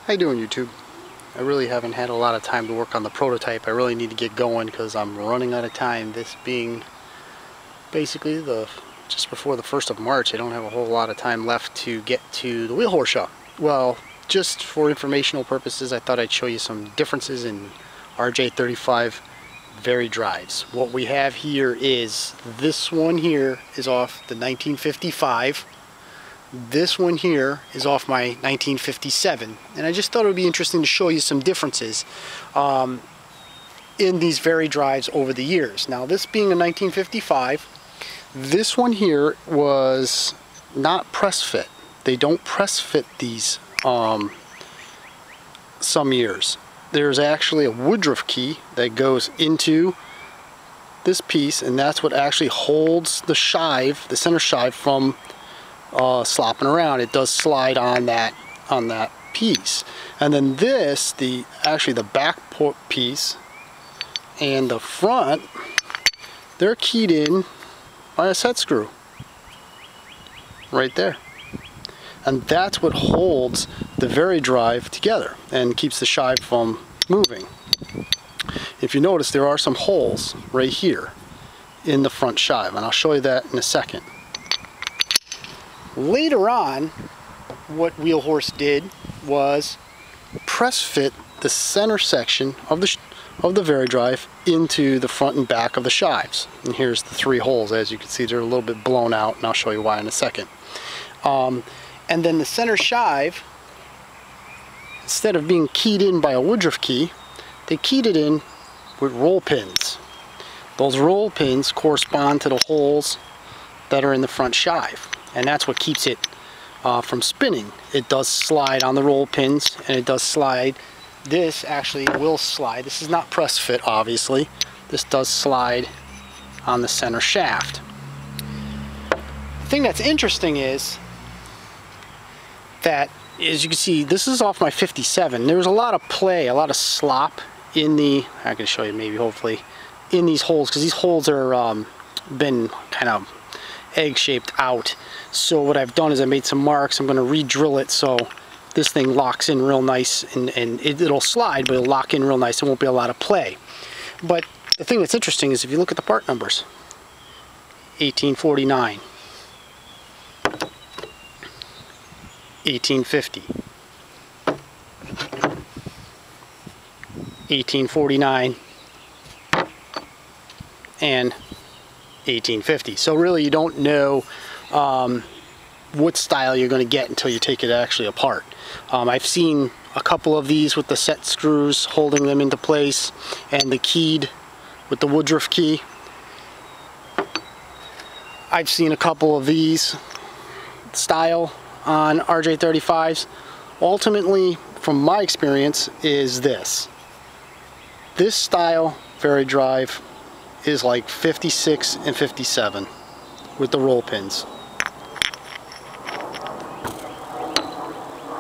How you doing, YouTube? I really haven't had a lot of time to work on the prototype. I really need to get going because I'm running out of time. This being basically just before the 1st of March, I don't have a whole lot of time left to get to the WheelHorse shop. Well, just for informational purposes, I thought I'd show you some differences in RJ35 Veri-Drives. What we have here is, this one here is off the 1955. This one here is off my 1957, and I just thought it would be interesting to show you some differences in these Veri-Drives over the years. Now, this being a 1955, this one here was not press fit. They don't press fit these some years. There's actually a woodruff key that goes into this piece, and that's what actually holds the shive, the center shive, from slopping around. It does slide on that piece. And then this, actually the back piece and the front, they're keyed in by a set screw right there. And that's what holds the Veri-Drive together and keeps the shive from moving. If you notice, there are some holes right here in the front shive, and I'll show you that in a second. Later on, what WheelHorse did was press fit the center section of the Veri-Drive into the front and back of the shives. And here's the 3 holes. As you can see, they're a little bit blown out, and I'll show you why in a second. And then the center shive, instead of being keyed in by a woodruff key, they keyed it in with roll pins. Those roll pins correspond to the holes that are in the front shive, and that's what keeps it from spinning. It does slide on the roll pins, and it does slide. This actually will slide. This is not press fit, obviously. This does slide on the center shaft. The thing that's interesting is that, as you can see, this is off my 57. There was a lot of play, a lot of slop in I can show you maybe, hopefully, in these holes, because these holes are been kind of egg-shaped out. So what I've done is I made some marks. I'm going to re-drill it so this thing locks in real nice, and it'll slide, but it'll lock in real nice. There won't be a lot of play. But the thing that's interesting is if you look at the part numbers, 1849, 1850, 1849, and 1850. So really you don't know what style you're going to get until you take it actually apart. I've seen a couple of these with the set screws holding them into place, and the keyed with the woodruff key. I've seen a couple of these style on RJ35s. Ultimately, from my experience, is this style Veri-Drive is like 56 and 57 with the roll pins.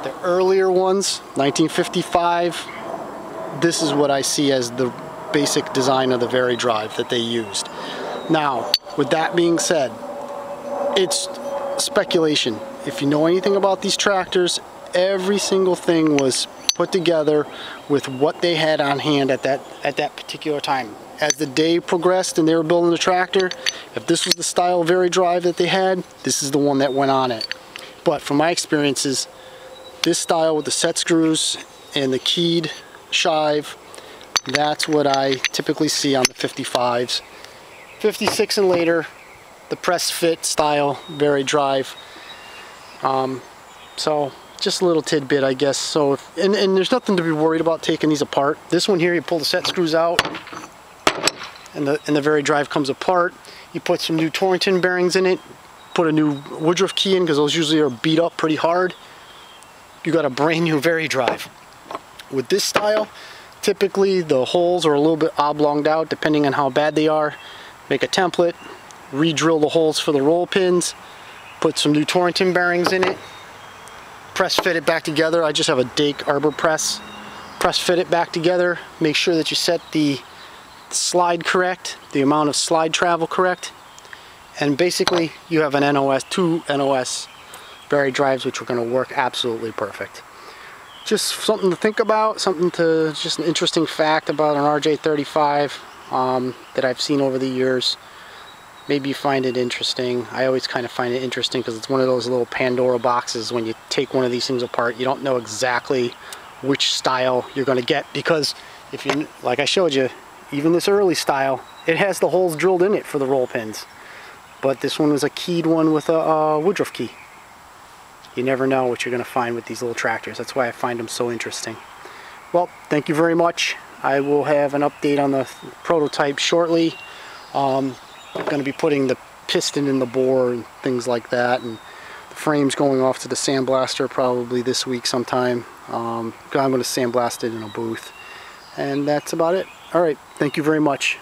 The earlier ones, 1955, this is what I see as the basic design of the Veri-Drive that they used. Now, with that being said, it's speculation. If you know anything about these tractors, every single thing was put together with what they had on hand at that particular time. As the day progressed and they were building the tractor, if this was the style Veri-Drive that they had, this is the one that went on it. But from my experiences, this style with the set screws and the keyed shive, that's what I typically see on the 55s. 56 and later, the press fit style Veri-Drive. So just a little tidbit, I guess. So and there's nothing to be worried about taking these apart. This one here, you pull the set screws out, and the Veri-Drive comes apart. You put some new Torrington bearings in it, put a new woodruff key in, because those usually are beat up pretty hard. You got a brand new Veri-Drive. With this style, typically the holes are a little bit oblonged out depending on how bad they are. Make a template, re-drill the holes for the roll pins, put some new Torrington bearings in it, press fit it back together. I just have a Dake Arbor press fit it back together. Make sure that you set the slide correct, the amount of slide travel correct, and basically you have an NOS, 2 NOS Veri-Drives, which are going to work absolutely perfect. just something to think about, just an interesting fact about an RJ35 that I've seen over the years. Maybe you find it interesting. I always kind of find it interesting because it's one of those little Pandora boxes. When you take one of these things apart, you don't know exactly which style you're going to get, because if you, like I showed you, even this early style, it has the holes drilled in it for the roll pins. But this one was a keyed one with a Woodruff key. You never know what you're going to find with these little tractors. That's why I find them so interesting. Well, thank you very much. I will have an update on the prototype shortly. I'm going to be putting the piston in the bore and things like that, and the frame's going off to the sandblaster probably this week sometime. I'm going to sandblast it in a booth, and that's about it. Alright, thank you very much.